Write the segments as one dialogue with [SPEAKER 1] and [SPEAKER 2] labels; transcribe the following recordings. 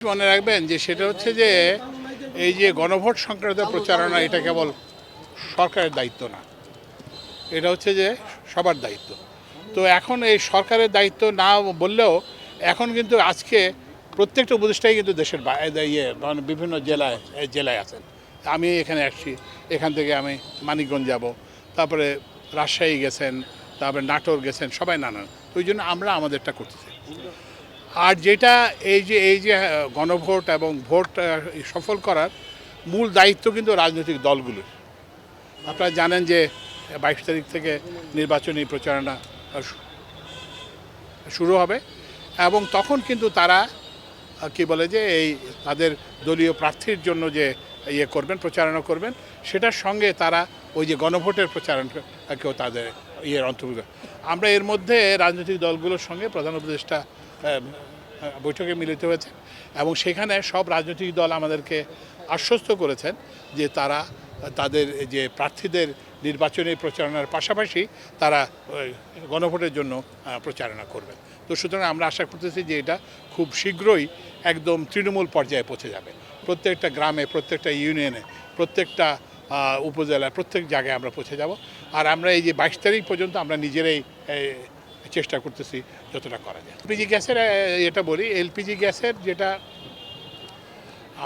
[SPEAKER 1] মনে রাখবেন যে সেটা হচ্ছে যে এই যে গণভোট সংক্রান্ত প্রচারণা এটা কেবল সরকারের দায়িত্ব না, এটা হচ্ছে যে সবার দায়িত্ব। তো এখন এই সরকারের দায়িত্ব না বললেও এখন কিন্তু আজকে প্রত্যেকটা উপদেষ্টাই কিন্তু দেশের মানে বিভিন্ন জেলায় আছেন। আমি এখানে আসছি, এখান থেকে আমি মানিকগঞ্জ যাব, তারপরে রাজশাহী গেছেন, তারপরে নাটোর গেছেন, সবাই নানান। তো ওই জন্য আমরা আমাদেরটা করতেছি। আর যেটা এই যে গণভোট এবং ভোট সফল করার মূল দায়িত্ব কিন্তু রাজনৈতিক দলগুলোর। আপনারা জানেন যে 22 তারিখ থেকে নির্বাচনী প্রচারণা শুরু হবে এবং তখন কিন্তু তারা কি বলে যে এই তাদের দলীয় প্রার্থীর জন্য যে করবেন, প্রচারণা করবেন, সেটার সঙ্গে তারা ওই যে গণভোটের প্রচারণাকেও তাদের অন্তর্ভুক্ত। আমরা এর মধ্যে রাজনৈতিক দলগুলোর সঙ্গে প্রধান উপদেষ্টা বৈঠকে মিলিত হয়েছে এবং সেখানে সব রাজনৈতিক দল আমাদেরকে আশ্বস্ত করেছেন যে তারা তাদের যে প্রার্থীদের নির্বাচনী প্রচারণার পাশাপাশি তারা গণভোটের জন্য প্রচারণা করবেন। তো সুতরাং আমরা আশা করতেছি যে এটা খুব শীঘ্রই একদম তৃণমূল পর্যায়ে পৌঁছে যাবে। প্রত্যেকটা গ্রামে, প্রত্যেকটা ইউনিয়নে, প্রত্যেকটা উপজেলায়, প্রত্যেক জায়গায় আমরা পৌঁছে যাব। আর আমরা এই যে 22 তারিখ পর্যন্ত আমরা নিজেরাই চেষ্টা করতেছি যতটা করা যায়। এলপিজি গ্যাসের এটা বলি, এলপিজি গ্যাসের যেটা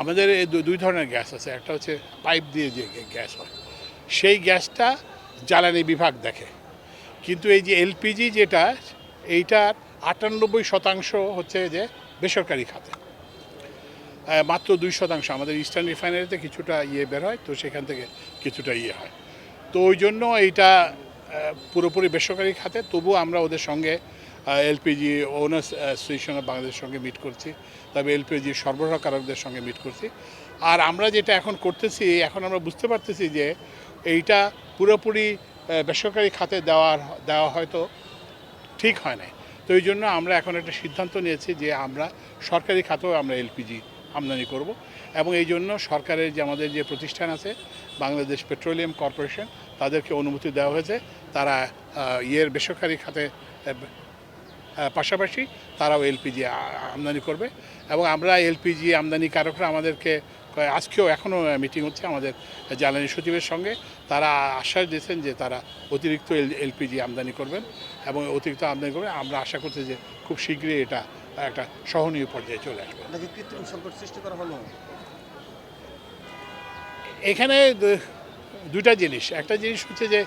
[SPEAKER 1] আমাদের দুই ধরনের গ্যাস আছে। একটা হচ্ছে পাইপ দিয়ে যে গ্যাস হয়, সেই গ্যাসটা জ্বালানি বিভাগ দেখে, কিন্তু এই যে এলপিজি যেটা, এইটার 98% হচ্ছে যে বেসরকারি খাতে, মাত্র 2% আমাদের ইস্টার্ন রিফাইনারিতে কিছুটা বের হয়, তো সেখান থেকে কিছুটা হয়। তো ওই জন্য এইটা পুরোপুরি বেসরকারি খাতে। তবুও আমরা ওদের সঙ্গে এলপিজি ওনার্স অ্যাসোসিয়েশন অফ বাংলাদেশের সঙ্গে মিট করছি, তবে এলপিজি সরবরাহকারকদের সঙ্গে মিট করছি। আর আমরা যেটা এখন করতেছি, এখন আমরা বুঝতে পারতেছি যে এইটা পুরোপুরি বেসরকারি খাতে দেওয়া হয়তো ঠিক হয় না। তো এই জন্য আমরা এখন একটা সিদ্ধান্ত নিয়েছি যে আমরা সরকারি খাতেও আমরা এলপিজি আমদানি করব এবং এই জন্য সরকারের যে আমাদের যে প্রতিষ্ঠান আছে বাংলাদেশ পেট্রোলিয়াম কর্পোরেশন, তাদেরকে অনুমতি দেওয়া হয়েছে। তারা বেসরকারি খাতে পাশাপাশি তারাও এলপিজি আমদানি করবে এবং আমরা এলপিজি আমদানিকারকরা আমাদেরকে আজকেও এখনও মিটিং হচ্ছে আমাদের জ্বালানি সচিবের সঙ্গে। তারা আশ্বাস দিয়েছেন যে তারা অতিরিক্ত এলপিজি আমদানি করবেন এবং অতিরিক্ত আমদানি করবেন। আমরা আশা করছি যে খুব শীঘ্রই এটা একটা সহনীয় পর্যায়ে চলে আসবে।
[SPEAKER 2] কৃত্রিম সংকট সৃষ্টি করা হলো
[SPEAKER 1] এখানে দুইটা জিনিস। একটা জিনিস হচ্ছে যে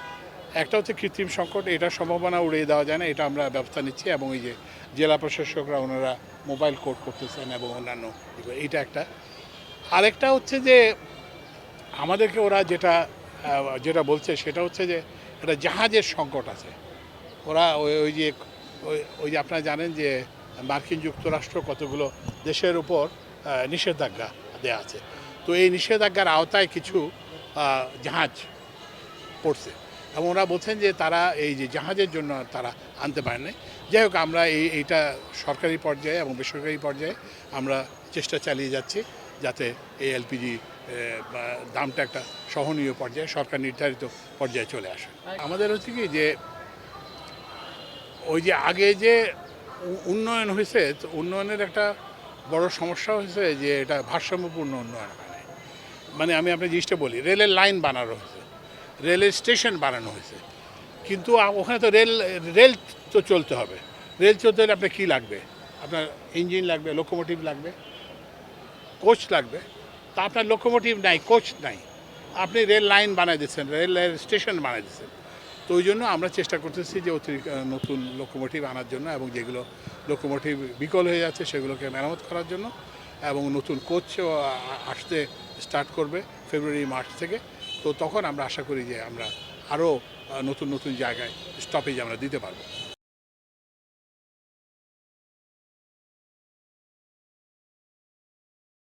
[SPEAKER 1] একটা হচ্ছে কৃত্রিম সংকট, এটা সম্ভাবনা উড়িয়ে দেওয়া যায় না, এটা আমরা ব্যবস্থা নিচ্ছি এবং এই যে জেলা প্রশাসকরা ওনারা মোবাইল কোর্ট করতেছেন এবং অন্যান্য, এইটা একটা। আরেকটা হচ্ছে যে আমাদেরকে ওরা যেটা বলছে সেটা হচ্ছে যে একটা জাহাজের সংকট আছে। ওরা ওই যে আপনারা জানেন যে মার্কিন যুক্তরাষ্ট্র কতগুলো দেশের উপর নিষেধাজ্ঞা দেওয়া আছে। তো এই নিষেধাজ্ঞার আওতায় কিছু জাহাজ পড়ছে এবং ওরা বলছেন যে তারা এই যে জাহাজের জন্য তারা আনতে পারেন না। যাই হোক, আমরা এইটা সরকারি পর্যায়ে এবং বেসরকারি পর্যায়ে আমরা চেষ্টা চালিয়ে যাচ্ছি যাতে এই এলপিজি দামটা একটা সহনীয় পর্যায়ে, সরকার নির্ধারিত পর্যায়ে চলে আসে। আমাদের হচ্ছে কি যে ওই যে আগে যে উন্নয়ন হয়েছে, তো উন্নয়নের একটা বড় সমস্যা হয়েছে যে এটা ভারসাম্যপূর্ণ উন্নয়ন হয় না। মানে আমি আপনার জিনিসটা বলি, রেলের লাইন বানানো হয়েছে, রেলের স্টেশন বানানো হয়েছে, কিন্তু ওখানে তো রেল তো চলতে হবে। রেল চলতে হলে আপনার কী লাগবে? আপনার ইঞ্জিন লাগবে, লোকোমোটিভ লাগবে, কোচ লাগবে। তা আপনার লোকোমোটিভ নাই, কোচ নাই, আপনি রেল লাইন বানাই দিচ্ছেন, রেলের স্টেশন বানাই দিচ্ছেন। তো ওই জন্য আমরা চেষ্টা করতেছি যে অতিরিক্ত নতুন লোকোমোটিভ আনার জন্য এবং যেগুলো লোকোমোটিভ বিকল হয়ে যাচ্ছে সেগুলোকে মেরামত করার জন্য, এবং নতুন কোচও আসতে স্টার্ট করবে ফেব্রুয়ারি মার্চ থেকে। তো তখন আমরা আশা করি যে আমরা আরও নতুন নতুন জায়গায় স্টপেজ আমরা দিতে পারবো।